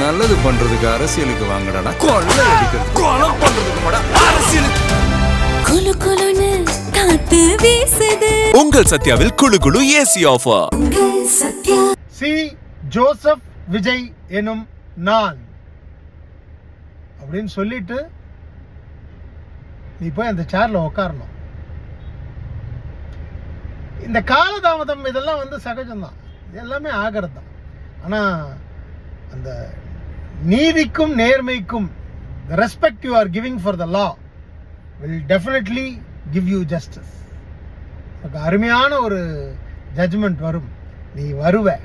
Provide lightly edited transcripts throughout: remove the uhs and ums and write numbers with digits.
நல்லது பண்றதுக்கு அரசியலுக்கு வாங்கடா, கொள்ளை அடிக்கிறது கொலை பண்றதுக்கு அரசியலுக்கு. குளு குளுன்னு காத்து வீசுது. உங்கள் சத்யாவில் குளு குளு AC offer. C Joseph Vijay எனும் நான் அப்படின்னு சொல்லிட்டு நீ போய் அந்த சேர்ல உட்காரணும். இந்த காலதாமதம் இதெல்லாம் வந்து சகஜம்தான், எல்லாமே ஆகிறது தான். ஆனால் அந்த நீதிக்கும் நேர்மைக்கும் the respect you are giving for the law will definitely give you justice. அருமையான ஒரு ஜட்ஜ்மெண்ட் வரும், நீ வருவ.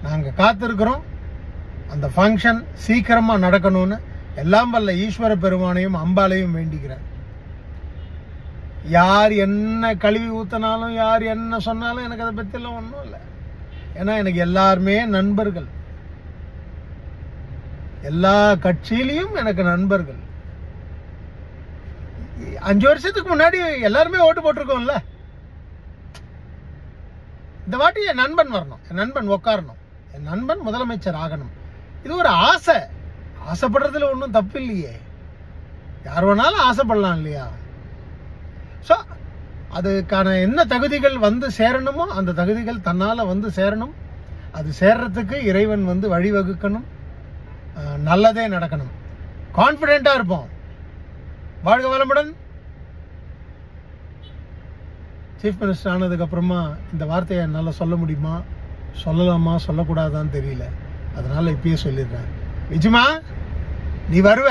நாங்கள் காத்திருக்கிறோம். அந்த ஃபங்க்ஷன் சீக்கிரமாக நடக்கணும்னு எல்லாம் வல்ல ஈஸ்வர பெருமானையும் அம்பாலையும் வேண்டிக்கிறேன். யார் என்ன கழுவி ஊற்றினாலும் யார் என்ன சொன்னாலும் எனக்கு அதை பற்றிலாம் ஒன்றும் இல்லை. ஏன்னா எனக்கு எல்லாருமே நண்பர்கள், எல்லா கட்சியிலையும் எனக்கு நண்பர்கள். 5 வருஷத்துக்கு முன்னாடி எல்லாருமே ஓட்டு போட்டிருக்கோம்ல. இந்த வாட்டி என் நண்பன் வரணும், என் நண்பன் உட்காரணும், என் நண்பன் முதலமைச்சர் ஆகணும். இது ஒரு ஆசை. ஆசைப்படுறதுல ஒன்றும் தப்பு இல்லையே, யார் வேணாலும் ஆசைப்படலாம் இல்லையா? ஸோ அதுக்கான என்ன தகுதிகள் வந்து சேரணுமோ அந்த தகுதிகள் தன்னால் வந்து சேரணும். அது சேர்றதுக்கு இறைவன் வந்து வழிவகுக்கணும். நல்லதே நடக்கணும். கான்ஃபிடென்ட்டாக இருப்போம். வாழ்க வளமுடன். சீஃப் மினிஸ்டர் ஆனதுக்கப்புறமா இந்த வார்த்தையை என்னால் சொல்ல முடியுமா, சொல்லலாமா, சொல்லக்கூடாதான்னு தெரியல. அதனால் இப்பயே சொல்லிடுறேன். விஜயமா நீ வருவ.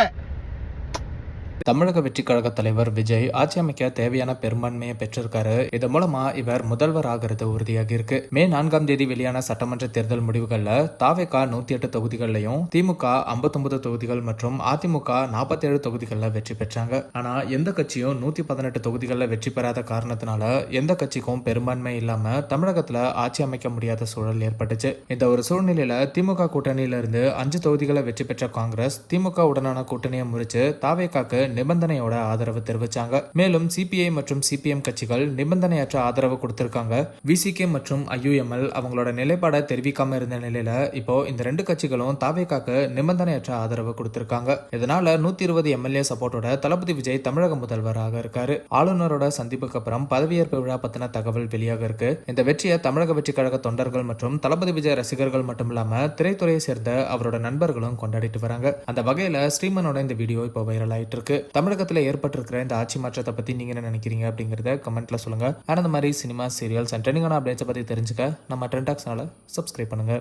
தமிழக வெற்றி கழக தலைவர் விஜய் ஆட்சி அமைக்க தேவையான பெரும்பான்மையை பெற்றிருக்காரு. இதன் மூலமா இவர் முதல்வர் ஆகிறது உறுதியாகி இருக்கு. மே 4ஆம் தேதி வெளியான சட்டமன்ற தேர்தல் முடிவுகள்ல தாவேகா 108 தொகுதிகள்லையும், திமுக 59 தொகுதிகள் மற்றும் அதிமுக 47 தொகுதிகள்ல வெற்றி பெற்றாங்க. ஆனா எந்த கட்சியும் 118 தொகுதிகள்ல வெற்றி பெறாத காரணத்தினால எந்த கட்சிக்கும் பெரும்பான்மை இல்லாம தமிழகத்துல ஆட்சி அமைக்க முடியாத சூழல் ஏற்பட்டுச்சு. இந்த ஒரு சூழ்நிலையில திமுக கூட்டணியில இருந்து 5 தொகுதிகளை வெற்றி பெற்ற காங்கிரஸ் திமுக உடனான கூட்டணியை முறிச்சு தாவேகாக்கு நிபந்தனையோட ஆதரவு தெரிவிச்சாங்க. மேலும் சிபிஐ மற்றும் சிபிஎம் கட்சிகள் நிபந்தனையற்ற ஆதரவு கொடுத்திருக்காங்க. விசிகே மற்றும் ஐயுஎம்எல் அவங்களோட நிலைப்பாடை தெரிவிக்காம இருந்த நிலையில இப்போ இந்த 2 கட்சிகளும் தாவேகாக்கு நிபந்தனையற்ற ஆதரவு கொடுத்திருக்காங்க. இதனால 120 எம்எல்ஏ சப்போர்ட்டோட தளபதி விஜய் தமிழக முதல்வராக இருக்காரு. ஆளுநரோட சந்திப்புக்கு அப்புறம் பதவியேற்பு விழா பத்தின தகவல் வெளியாக இருக்கு. இந்த வெற்றியை தமிழக வெற்றி கழக தொண்டர்கள் மற்றும் தளபதி விஜய் ரசிகர்கள் மட்டும் இல்லாம திரைத்துறையை சேர்ந்த அவரோட நண்பர்களும் கொண்டாடிட்டு வராங்க. அந்த வகையில ஸ்ரீமனோட இந்த வீடியோ இப்போ வைரல் ஆயிட்டு இருக்கு. தமிழகத்துல ஏற்பட்டிருக்கிற இந்த ஆட்சி மாற்றத்தை பத்தி நீங்க என்ன நினைக்கிறீங்க அப்படிங்கறத கமெண்ட்ல சொல்லுங்க. அந்த மாதிரி சினிமா, சீரியல்ஸ் அண்ட் ட்ரெண்டிங்கான அப்டேட்ஸ் பத்தி தெரிஞ்சுக்க நம்ம ட்ரெண்டாக்ஸ் சேனலை சப்ஸ்கிரைப் பண்ணுங்க.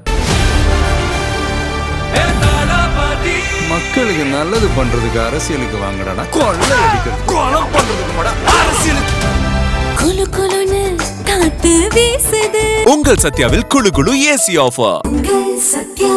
மக்களுக்கு நல்லது பண்றதுக்கு அரசியலுக்கு வாங்கடா, கொள்ளை அடிக்கிறது கொலை பண்றதுக்கு அரசியலுக்கு. குளு குளுன்னு காத்து வீசுது. உங்கள் சத்யாவில் குளு குளு ஏசி ஆஃபர். சத்யா.